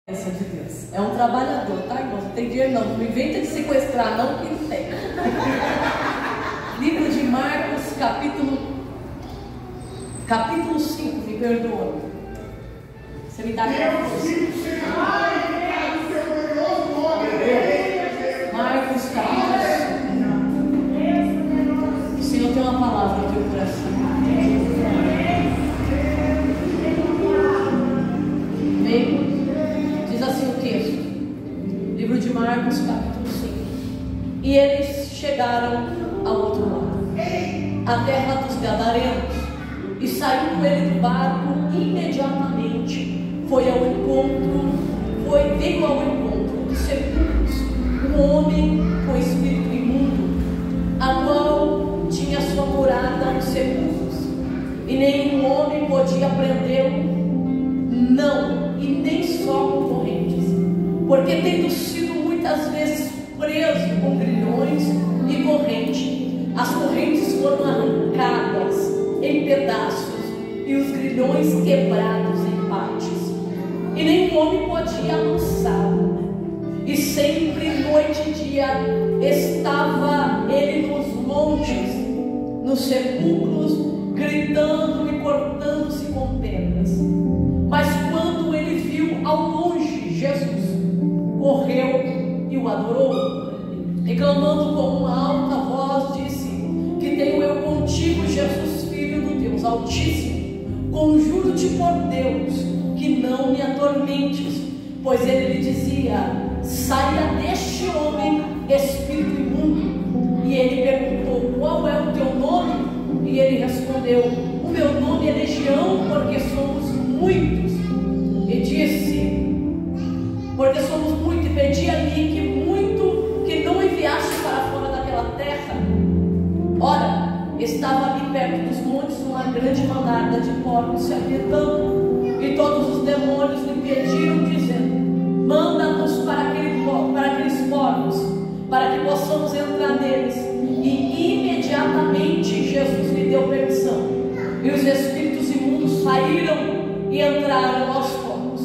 De Deus. É um trabalhador, tá, irmão? Não tem dinheiro não. Não me inventa de sequestrar não, que não tem. Livro de Marcos, capítulo 5, me perdoa. Você me dá Marcos, capítulo 5. O Senhor tem uma palavra no teu coração. Amém? Diz assim o texto, livro de Marcos, capítulo 5. E eles chegaram ao outro lado, a terra dos Gadarenos, e saiu com ele do barco imediatamente. Veio ao encontro dos sepulcros, um homem com espírito imundo, a qual tinha sua morada nos sepulcros, e nenhum homem podia prendê-lo, não, e nem só com correntes, porque tendo sido muitas vezes preso com grilhões e corrente, as correntes foram arrancadas em pedaços e os grilhões quebrados em partes, e nenhum homem podia alcançá-lo. E sempre, noite e dia, estava ele nos montes, nos sepulcros, gritando e cortando-se com pedras. Mas quando ele viu ao longe Jesus, correu e o adorou, reclamando com uma alta voz, disse: que tenho eu contigo, Jesus, Filho do Deus Altíssimo? Conjuro-te por Deus que não me atormentes. Pois ele lhe dizia: saia deste homem, espírito imundo. E ele perguntou: qual é o teu nome? E ele respondeu: o meu nome é Legião, porque somos muitos. E disse: porque somos muitos, e pedi-lhe que não enviasse para fora daquela terra. Ora, estava ali perto dos montes uma grande manada de porcos se apertando, e todos os demônios lhe pediram, dizendo: manda-nos para aqueles porcos, para que possamos entrar neles. E imediatamente Jesus lhe deu permissão, e os espíritos imundos saíram e entraram aos porcos,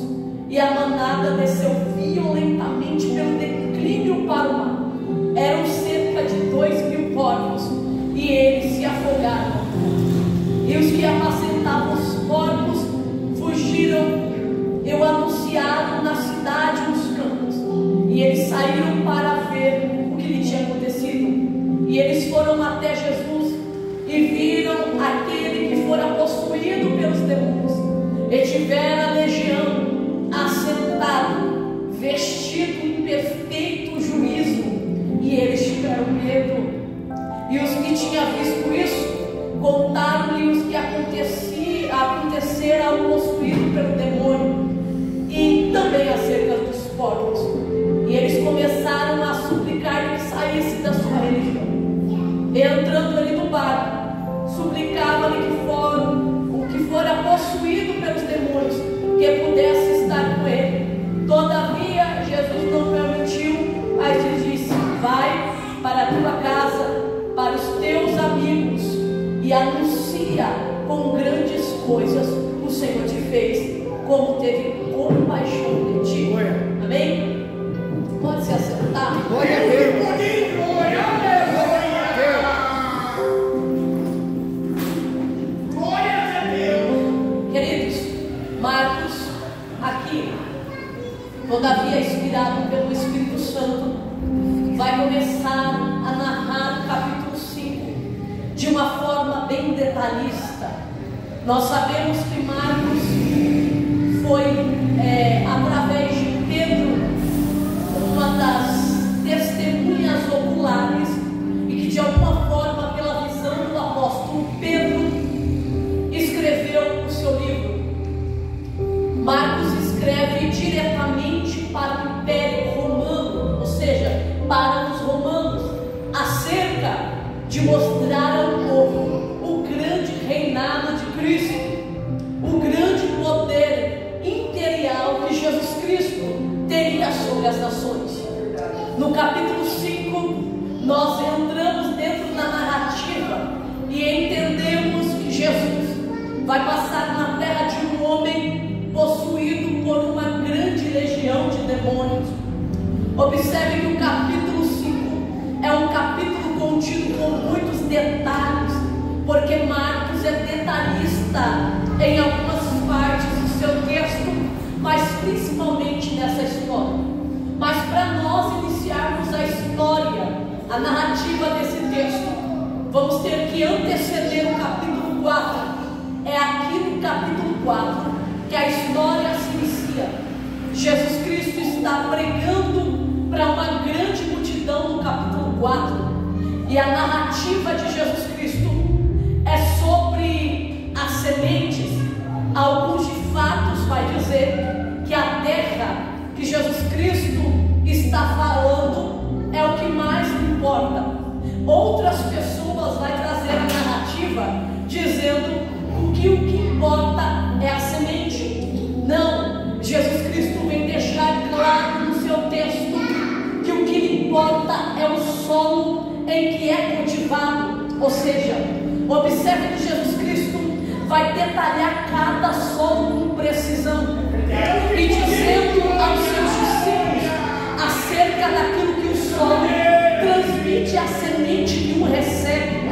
e a manada desceu violentamente pelo declínio para o mar. Eram cerca de 2.000 porcos, e eles se afogaram. E os que apacentavam os porcos fugiram e o anunciaram na cidade e nos campos. E eles saíram para ver o que lhe tinha acontecido. E eles foram até Jesus e viram aquele que fora possuído pelos demônios, e tivera a legião assentado, vestido em perfeito juízo. E eles tiveram medo. E os que tinham visto isso contaram-lhe os que acontecera ao possuído pelo demônio, e também acerca dos porcos. E eles começaram a suplicar que saísse da sua religião. E entrando ele no barco, suplicava-lhe que fora possuído pelos demônios, que pudesse estar com ele. Todavia Jesus não permitiu, mas lhe disse: vai para a tua casa, para os teus amigos, e anuncia com grandes coisas o Senhor te fez, como teve compaixão de ti. Amém? Pode se assentar. Glória a Deus. Glória a Deus. Glória a Deus. Queridos, Marcos, aqui, todavia inspirado pelo Espírito Santo, vai começar a narrar o capítulo 5 de uma forma bem detalhista. Nós sabemos que Marcos foi através de Pedro, uma das testemunhas oculares, e que de alguma forma, pela visão do apóstolo Pedro, escreveu o seu livro. Marcos escreve diretamente para o Império Romano, ou seja, para os romanos, acerca de mostrar ao povo o grande reinado de Cristo, o grande poder imperial que Jesus Cristo teria sobre as nações. No capítulo 5, nós entramos dentro da narrativa e entendemos que Jesus vai passar na terra de um homem possuído por uma grande legião demônios. Observe que o capítulo 5 é um capítulo contido com muitos detalhes, porque Marcos é detalhista em algumas partes do seu texto, mas principalmente nessa história. Mas para nós iniciarmos a história, a narrativa desse texto, vamos ter que anteceder o capítulo 4. É aqui no capítulo 4 que a história se inicia. Jesus Cristo está pregando para uma grande multidão no capítulo 4, e a narrativa de Jesus Cristo é sobre as sementes. Alguns de fatos vai dizer que a terra que Jesus Cristo está falando é o que mais importa. Outras pessoas vai trazer a narrativa dizendo que o que importa é a semente. Não, Jesus Cristo vem deixar claro no seu texto que o que importa é o solo em que é cultivado. Ou seja, observe que Jesus Cristo vai detalhar cada solo com precisão e dizendo aos seus discípulos acerca daquilo que o solo transmite à semente que o recebe.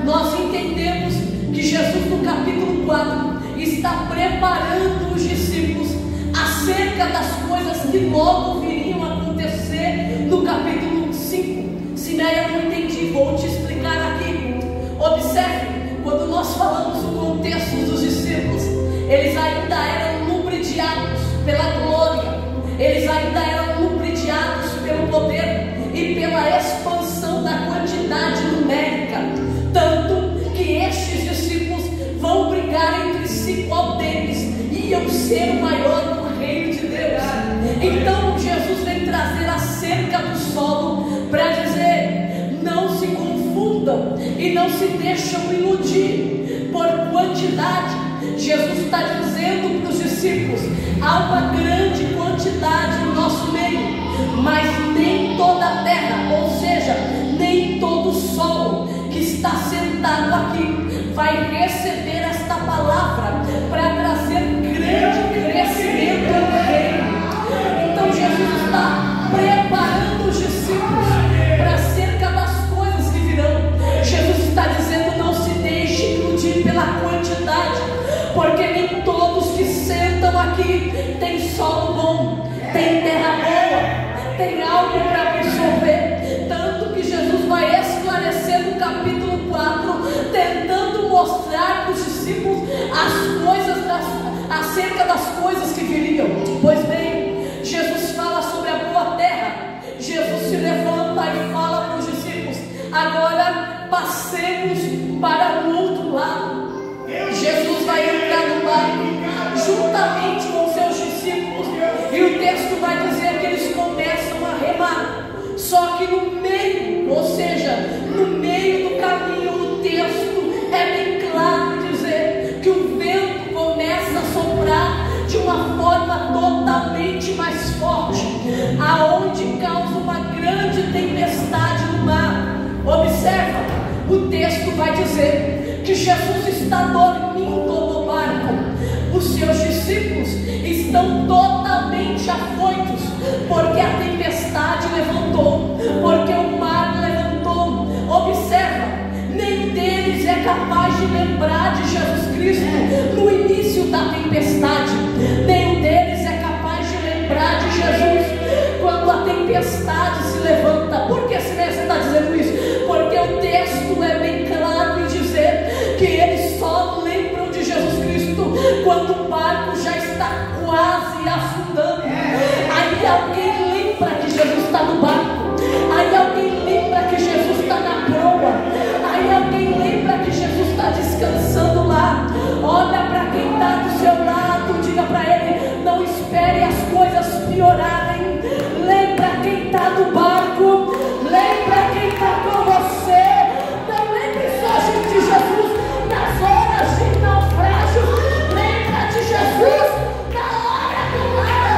Nós entendemos que Jesus no capítulo 4 está preparando os discípulos acerca das coisas que logo viriam a acontecer no capítulo 5. Simeia, não entendi, vou te explicar aqui. Observe, quando nós falamos o contexto dos discípulos, eles ainda eram lubrificados pela glória, eles ainda eram lubrificados pelo poder e pela expansão da quantidade numérica, tanto que estes discípulos vão brigar entre si qual deles iam ser o maior no reino de Deus. Então Jesus vem trazer acerca do solo para dizer: não se confundam e não se deixam iludir por quantidade. Jesus está dizendo para os discípulos: há uma grande quantidade no nosso meio, mas nem toda a terra, ou seja, nem todo o solo que está sentado aqui vai receber esta palavra para trazer grande crescimento no reino. Então Jesus está preparando os discípulos para acerca das coisas que virão. Jesus está dizendo: não se deixe iludir pela quantidade, porque nem todos que sentam aqui têm solo bom, tem terra boa, tem algo para absorver. Tanto que Jesus vai esclarecer no capítulo 4, tentando mostrar para os discípulos as coisas acerca das coisas que viriam. Pois bem, Jesus fala sobre a boa terra. Jesus se levanta e fala para os discípulos: agora passemos para o outro lado. Jesus vai entrar no barco juntamente com seus discípulos, e o texto vai dizer que eles começam a remar. Só que no meio, ou seja, no meio do caminho, o texto é bem claro dizer que o vento começa a soprar de uma forma totalmente mais forte, aonde causa uma grande tempestade no mar. Observa, o texto vai dizer que Jesus está dormindo no barco. Os seus discípulos estão totalmente afoitos, porque a tempestade levantou, porque o mar levantou. Observa, nenhum deles é capaz de lembrar de Jesus Cristo no início da tempestade. Nenhum deles é capaz de lembrar de Jesus quando a tempestade se levanta. Por que você está dizendo isso? Porque o texto é bem claro em dizer que eles só lembram de Jesus Cristo quando o barco já está quase afundando. Aí alguém lembra que Jesus está no barco, aí alguém lembra que Jesus está na proa, aí alguém lembra que Jesus está descansando lá. Olha para quem está do seu lado, diga para ele: não espere as coisas piorarem. Lembra quem está no barco, lembra quem está com você. Não lembre só de Jesus nas horas de naufrágio, lembra de Jesus na hora do mar.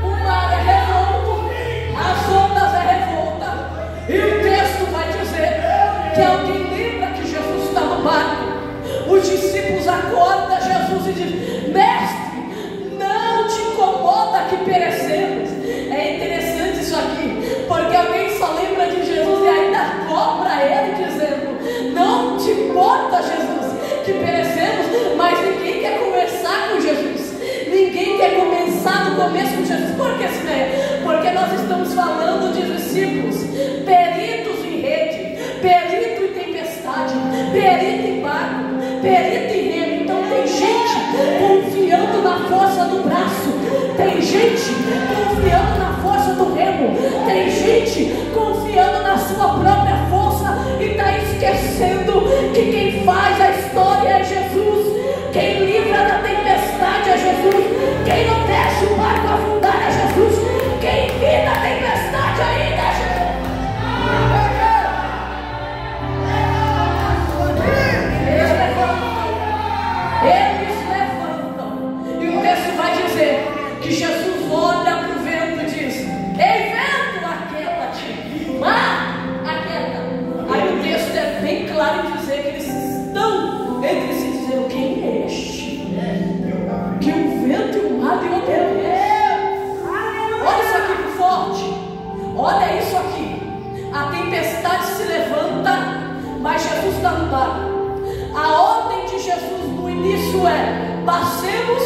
O mar é revolto, as ondas é revolta, e o texto vai dizer que alguém lembra que Jesus está no barco. Os discípulos acordam diz: Mestre, não te incomoda que perecemos. É interessante isso aqui, porque alguém só lembra de Jesus e ainda cobra ele dizendo: não te importa, Jesus, que perecemos. Mas ninguém quer conversar com Jesus, ninguém quer começar no começo com Jesus. Por que, Sinéia? Porque nós estamos falando de discípulos peritos em rede, perito em tempestade, perito em barco, perito em remo. Então tem gente confiando na força do braço, tem gente confiando na força do remo, tem gente confiando na sua própria força e está esquecendo que quem faz a história é Jesus, quem livra da tempestade é Jesus, quem não deixa o barco afundar é Jesus, quem evita a tempestade ainda é Jesus. Eles levantam. E o texto vai dizer que Jesus olha para o vento e diz: ei, vento, aquieta-te. Mar, aquieta. Aí o texto é bem claro em dizer que eles estão entre si dizendo: quem é este? Que o vento e o mar lhe obedecem. Olha isso aqui por forte. Olha isso aqui. A tempestade se levanta, mas Jesus está no barco. A ordem de Jesus no início é: passemos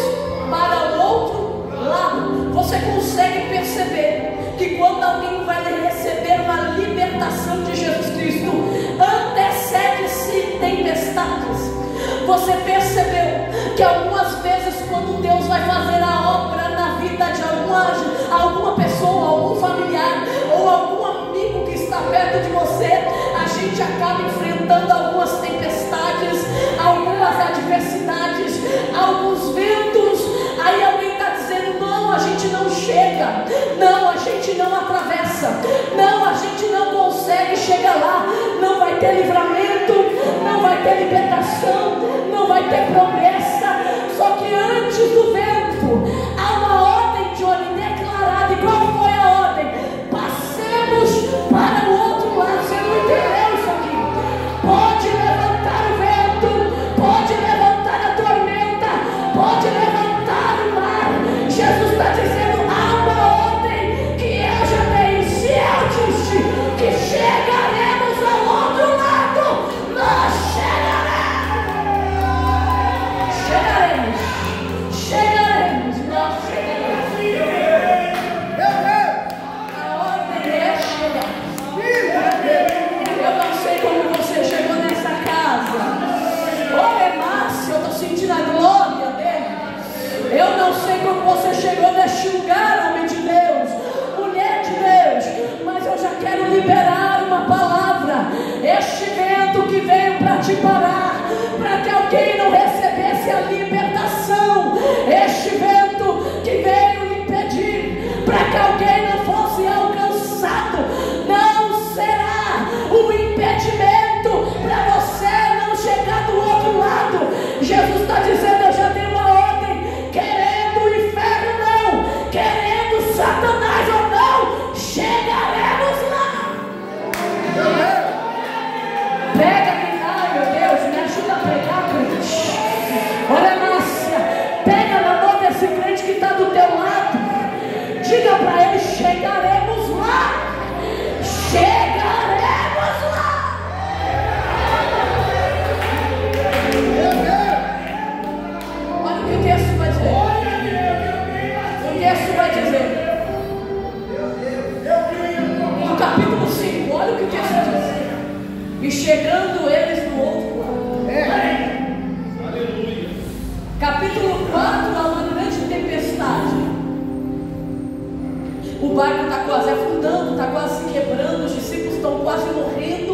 para o outro lado. Você consegue perceber que quando alguém vai receber uma libertação de Jesus Cristo, antecede-se tempestades. Você percebeu que algumas vezes quando Deus vai fazer a obra na vida de alguma pessoa, algum familiar ou algum amigo que está perto de você, a gente acaba enfrentando algumas tempestades, algumas adversidades, alguns ventos. Aí alguém está dizendo: não, a gente não chega, não, a gente não atravessa, não, a gente não consegue chegar lá, não vai ter livramento, não vai ter libertação, não vai ter promessa. Só que antes do vento há uma ordem de ordem declarada. E qual foi a ordem? Passemos para o outro lado. Você não entendeu isso aqui? Pode levantar o vento, pode levantar a tormenta, pode levantar o mar. Jesus está dizendo: há uma ordem que eu já dei. Se eu disse que chegaremos ao outro lado, nós chegaremos, nós chegaremos. A ordem é chegar. Eu não sei como você chegou nessa casa. Olha, Márcia, eu estou sentindo a glória dele. Eu não sei como você chegou neste lugar, homem de Deus, mulher de Deus, mas eu já quero liberar uma palavra. Este vento que veio para te parar, para que alguém não recebesse a libertação, este vento que veio lhe impedir, para que alguém não fosse alcançado, não será um impedimento para você não chegar do outro lado. Jesus está dizendo: eu já dei uma ordem, querendo o inferno não, querendo Satanás ou não, chegaremos lá. Pega, ai meu Deus, me ajuda a pregar, crente. Olha, Márcia, pega na mão desse crente que está do teu lado, diga para ele: chegaremos lá, chegaremos lá. Olha o que o texto vai dizer. O texto vai dizer no capítulo 5, olha o que o texto diz: e chegando eles no outro lado. Capítulo 4, há uma grande tempestade. O barco está quase afundando, está quase se quebrando, os discípulos estão quase morrendo.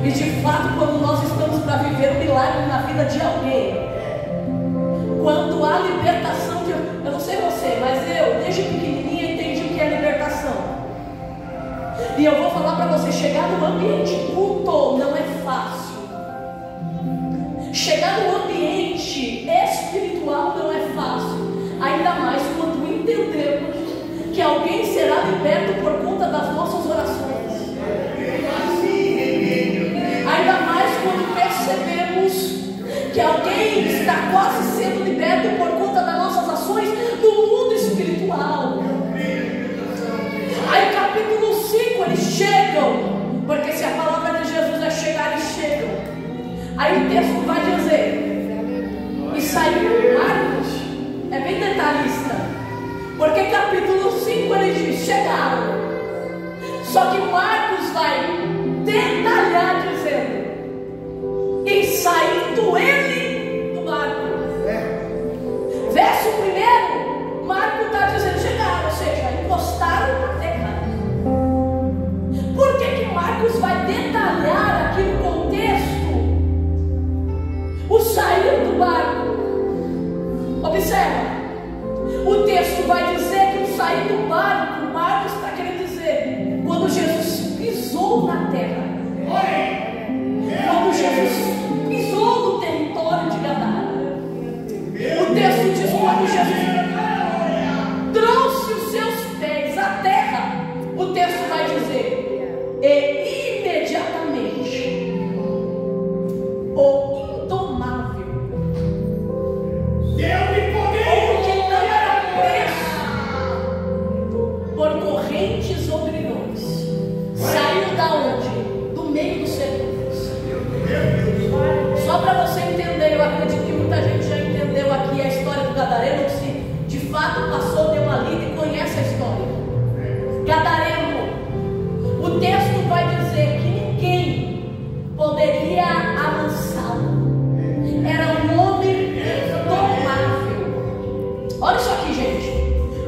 E de fato, quando nós estamos para viver um milagre na vida de alguém, quando há libertação de... Eu não sei você, mas eu, desde pequenininha, entendi o que é libertação. E eu vou falar para você: chegar no ambiente culto não é fácil. Chegar no ambiente espiritual não é fácil. Ainda mais quando entendemos que alguém será liberto por conta das nossas orações. Ainda mais quando percebemos que a alguém está quase sendo liberto por conta das nossas ações no mundo espiritual. Aí capítulo 5 eles chegam, porque se a palavra de Jesus é chegar, eles chegam. Aí o texto vai dizer, e saiu Marcos, é bem detalhista, porque capítulo 5 ele diz, chegaram. Só que Marcos vai detalhar dizendo, e saindo ele do barco. Verso 1, Marcos está dizendo chegaram, ou seja, encostaram na terra. Por que Marcos vai detalhar aqui no contexto o sair do barco? Observa, o texto vai dizer que o sair do barco, Marcos está querendo dizer, quando Jesus pisou na terra, quando Jesus pisou no território de Gadara. O texto diz quando Jesus trouxe os seus pés à terra, o texto vai dizer, e imediatamente o indomável, ou que não era preso por correntes ou grilhões, saiu da onde? Do meio dos sepulcros. Só para você entender, eu acredito que muita gente já entendeu aqui a história do Gadareno, se de fato passou, deu uma lida e conhece a história. Gadareno, o texto vai dizer que ninguém poderia amansá-lo. Era um homem indomável. Olha isso aqui, gente.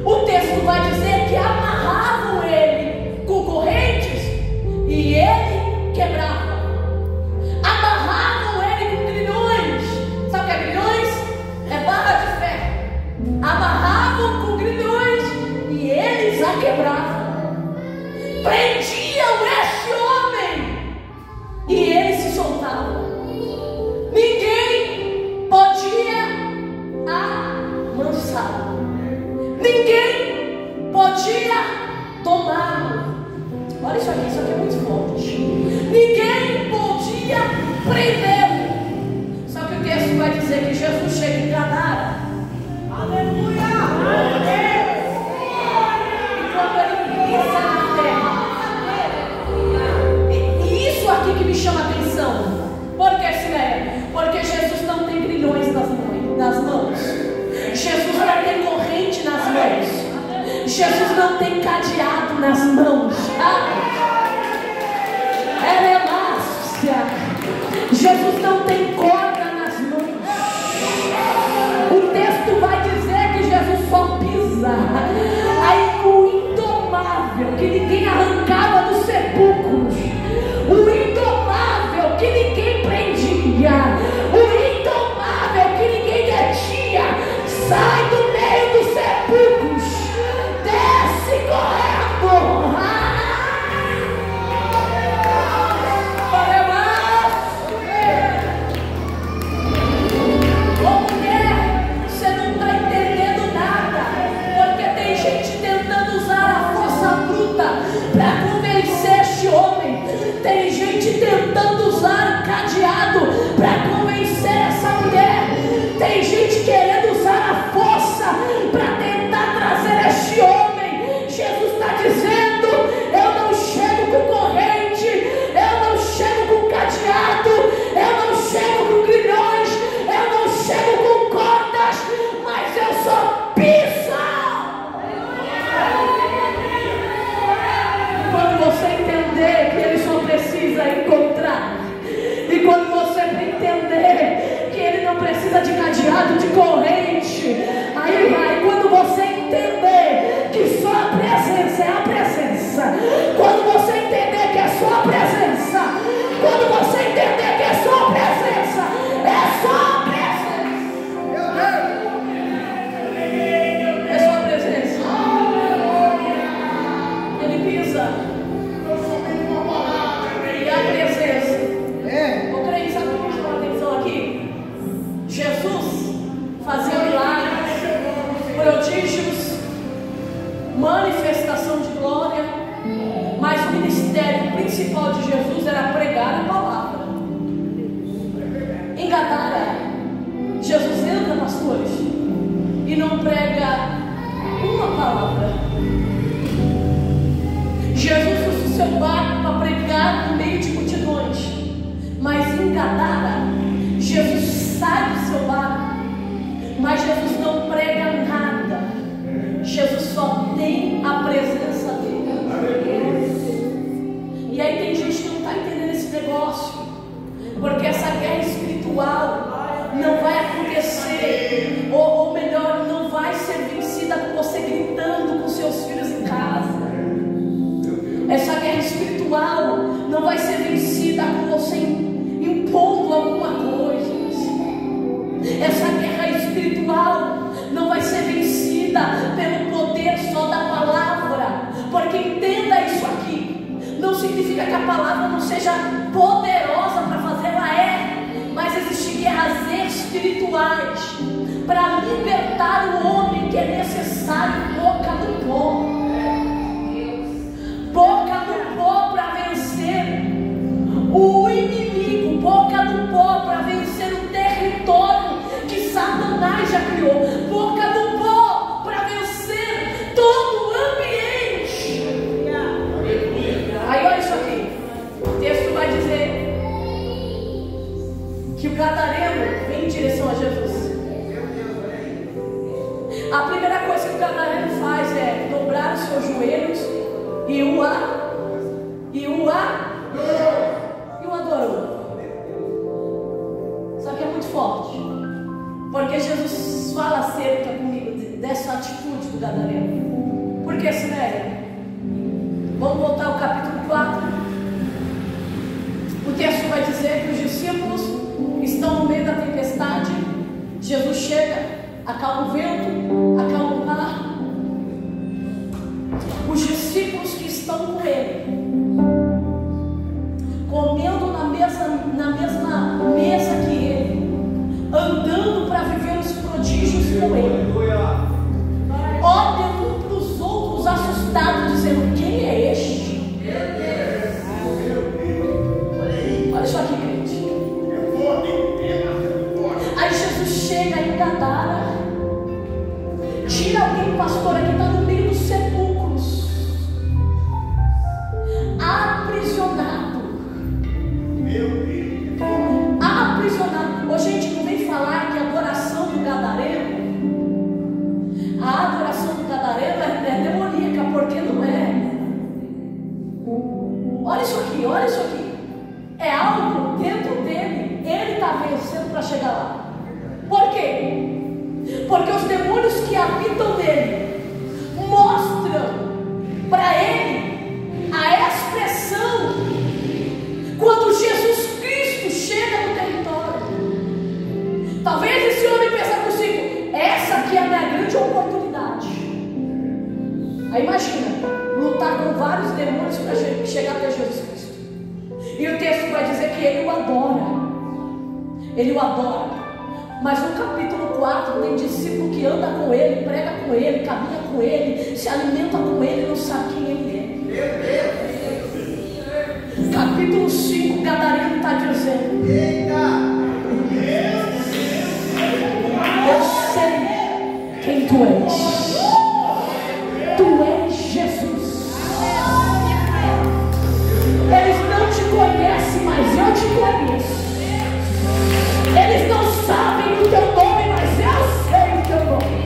O texto vai dizer que amarravam ele com correntes e ele quebrava. Amarravam ele com grilhões. Sabe o que é grilhões? É barra de ferro. Amarravam com grilhões e eles a quebravam. Prendiam este homem e ele se soltava. Ninguém podia amansá-lo. Ninguém podia tomá-lo. Olha isso aqui é muito forte. Ninguém podia prendê-lo. Só que o texto vai dizer que Jesus chega em Gadara. Aleluia! E quando ele pisa na terra, e isso aqui que me chama a atenção. Por que, Sileia? Porque Jesus não tem grilhões nas mãos. Jesus não tem corrente nas mãos. Jesus não tem cadeado nas mãos. Jesus não tem corda nas mãos. O texto vai dizer que Jesus só pisa. Aí o indomável que ninguém arrancava dos sepulcros, o indomável que ninguém prendia, o indomável que ninguém detinha, sai do meio dos sepulcros, desce correndo. Para convencer este homem, tem gente tentando usar cadeado para convencer essa mulher, tem gente querendo usar a força para tentar trazer este homem. Jesus está dizendo: eu não chego com corrente, eu não chego com cadeado, eu não chego com grilhões, eu não chego com cordas, mas eu só piso. Quando você entender que ele só precisa encontrar, e quando você entender que ele não precisa de cadeado, de corrente, aí vai. Quando você entender que só a presença é a presença, quando você entender que é só a presença, quando você entender que é só a presença, é só a presença, é só a presença. Ele pisa. E a presença. Ô crente, sabe o que me chamou a atenção aqui? Jesus fazia milagres, prodígios, manifestação de glória, mas o ministério principal de Jesus era pregar a palavra. Em Gadara, palavra. Jesus usa o seu barco para pregar no meio de multidões, mas em Gadara, Jesus sai do seu barco, mas Jesus não prega nada. Jesus só tem a presença dele. E aí tem gente que não está entendendo esse negócio, porque essa guerra espiritual não vai acontecer, ou melhor, não vai ser vencida com você gritando com seus filhos em casa. Essa guerra espiritual não vai ser vencida com você impondo alguma coisa. Essa guerra espiritual não vai ser vencida pelo poder só da palavra, porque entenda isso aqui, não significa que a palavra não seja poderosa para fazer, ela é, mas existem guerras espirituais para libertar o homem, que é necessário boca no pó. Boca no pó para vencer o inimigo, boca no pó para vencer o território que Satanás já criou, boca no pó para vencer todo o ambiente. Aí olha isso aqui, o texto vai dizer que o gadareno vem em direção a Jesus. A primeira coisa que o gadareno faz é dobrar os seus joelhos e o adorou. Só que é muito forte, porque Jesus fala acerca comigo dessa atitude do gadareno. Por que, Sinéia? Vamos voltar ao capítulo 4. O texto vai dizer que os discípulos estão no meio da tempestade. Jesus chega, acalma o vento, acalma o mar. Os discípulos que estão com ele, comendo na mesma mesa que ele, andando para viver os prodígios com ele, olham um para os outros assustados, dizendo: quem é este? Olha isso aqui, crente. Aí Jesus chega em Gadara, tira alguém, pastor, aqui está no meio dos sepulcros, aprisionado. Aprisionado. Ô, gente, não vem falar que a adoração do gadareno, a adoração do gadareno é demoníaca, porque não é. Olha isso aqui, olha isso aqui. É algo dentro dele, ele está vencendo para chegar lá. Por quê? Porque os demônios que habitam nele mostram para ele a expressão quando Jesus Cristo chega no território. Talvez esse homem pense consigo: essa aqui é a minha grande oportunidade. Aí imagina, lutar com vários demônios para chegar até Jesus Cristo. E o texto vai dizer que ele o adora. Ele o adora. Mas no capítulo 4 tem discípulo que anda com ele, prega com ele, caminha com ele, se alimenta com ele, não sabe quem ele é. Capítulo 5, Gadareno está dizendo: eu sei quem tu és. Tu és Jesus. Eles não te conhecem, mas eu te conheço. Eles não sabem o teu nome, mas eu sei o teu nome.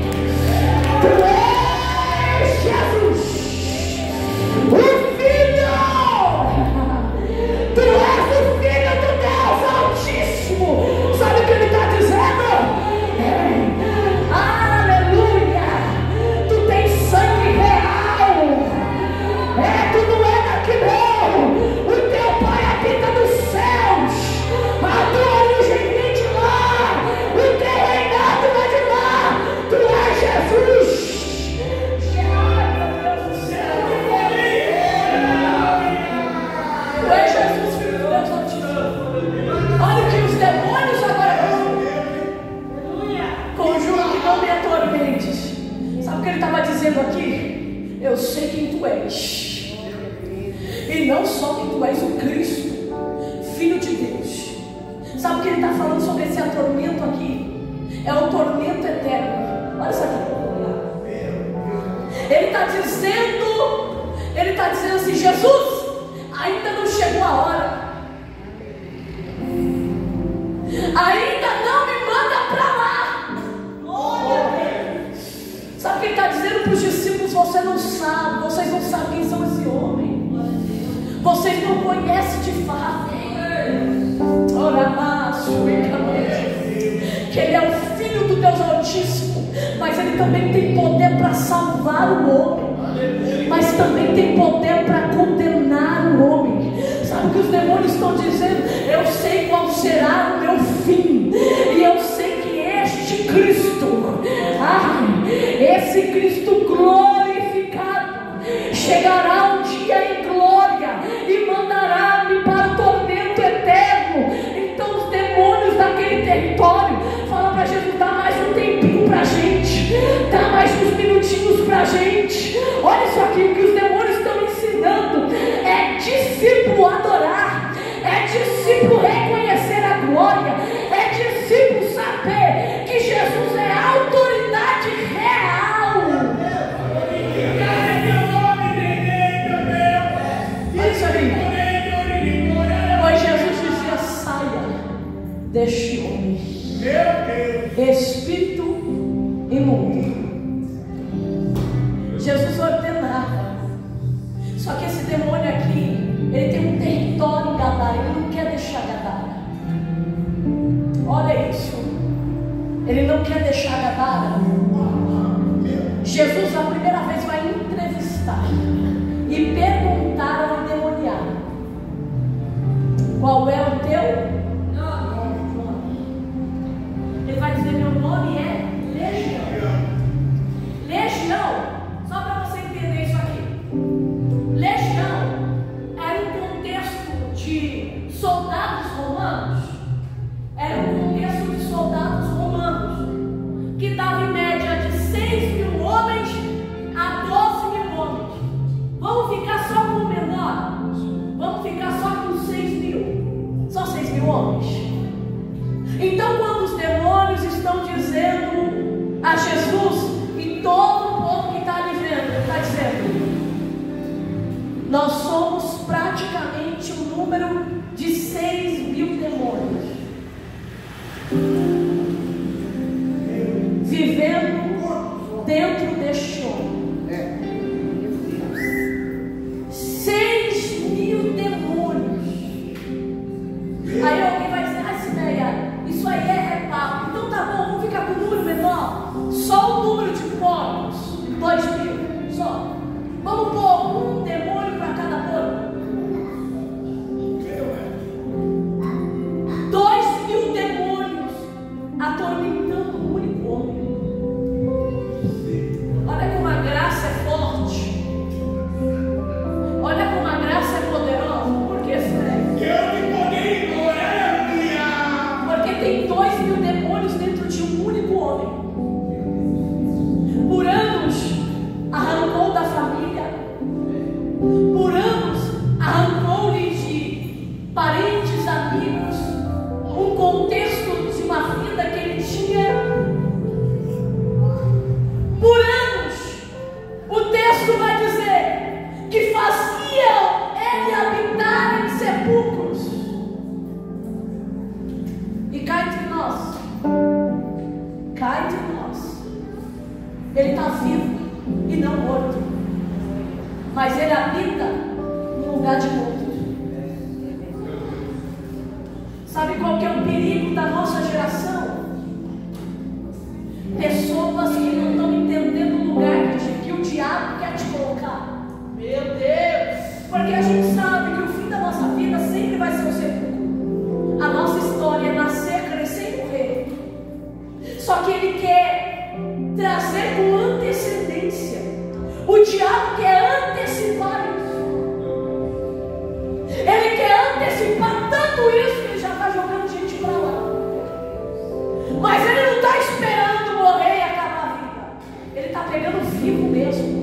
Tu és Jesus, o Filho. Tu és o Filho do Deus Altíssimo. Sabe o que ele está dizendo? Aleluia. Tu tens sangue real. Tu não é daqui não. O teu Pai habita nos céus. A tua origem vem de lá. O teu reinado vai de lá. Tu és Jesus. Tu és Jesus, Filho do Deus Altíssimo. Olha o que os demônios agora conjuram que não me atormentes. Sabe o que ele estava dizendo aqui? Eu sei quem tu és. E não só que tu és o Cristo, Filho de Deus. Sabe o que ele está falando sobre esse atormento aqui? É o tormento eterno. Olha isso aqui. Ele está dizendo assim: Jesus, ainda não chegou a hora. Ainda não me manda para lá. Sabe o que ele está dizendo para os discípulos? Vocês não sabem quem são esse homem. Vocês não conhecem de fato. Que ele é o Filho do Deus Altíssimo, mas ele também tem poder para salvar o homem, mas também tem poder para condenar o homem. Sabe o que os demônios estão dizendo? Eu sei qual será o meu fim, e eu sei que este Cristo, esse Cristo glorificado, chegará um dia em glória e mandará-me para o tormento eterno. Então os demônios daquele território falam para Jesus: dá mais um tempinho para a gente, dá mais uns minutinhos para a gente. Olha isso aqui, o que os demônios estão ensinando é discípulo adorar, é discípulo reconhecer a glória, é discípulo saber que Jesus é a autoridade real. Olha isso aí. Pois Jesus dizia: saia deste homem, espírito imundo. Jesus ordenava. Só que esse demônio aqui, ele tem um território em Gadara, ele não quer deixar Gadara. Olha isso, ele não quer deixar Gadara. Jesus a primeira vez vai entrevistar e perguntar ao endemoniado: qual é o teu nome? Ele vai dizer: meu nome é Legião. Legião, só para você entender isso aqui, legião era um contexto de soldados romanos, que dava em média de 6.000 homens a 12.000 homens. Vamos ficar só com o menor? Vamos ficar só com 6.000? Só 6.000 homens. Então, quando os demônios estão dizendo a Jesus, e todo o povo que está ali vendo, está dizendo: nós somos praticamente o número de 6.000 demônios vivendo dentro deste homem. 6.000 demônios. Aí alguém vai dizer: Simeia, isso aí é papo. Então tá bom, vamos ficar com o número menor. Só o número de porcos, 2.000 só. Vamos pôr um demônio para cada porco. 2.000 demônios atormentando um único homem. Olha como a graça é forte. Olha como a graça é poderosa. Por que, Senhor? Porque tem 2.000 demônios dentro de um único homem. Por anos arrancou da família. Por anos arrancou-lhe de parentes, amigos, um contexto de uma vida que ele tinha. Por anos, o texto vai dizer que fazia ele habitar em sepulcros. E cá entre nós, ele está vivo e não morto, mas ele habita num lugar de morto. Sabe qual que é o perigo da nossa geração? Pessoas que não estão entendendo o lugar que o diabo quer te colocar. Meu Deus! Porque a gente sabe que o fim da nossa vida sempre vai ser o sepulcro. A nossa história é nascer, crescer e morrer. Só que ele quer trazer com antecedência. O diabo quer antecipar isso. Ele quer antecipar tanto isso que ele já está jogando gente para lá. Mas ele não está esperando morrer e acabar a vida. Ele está pegando vivo mesmo.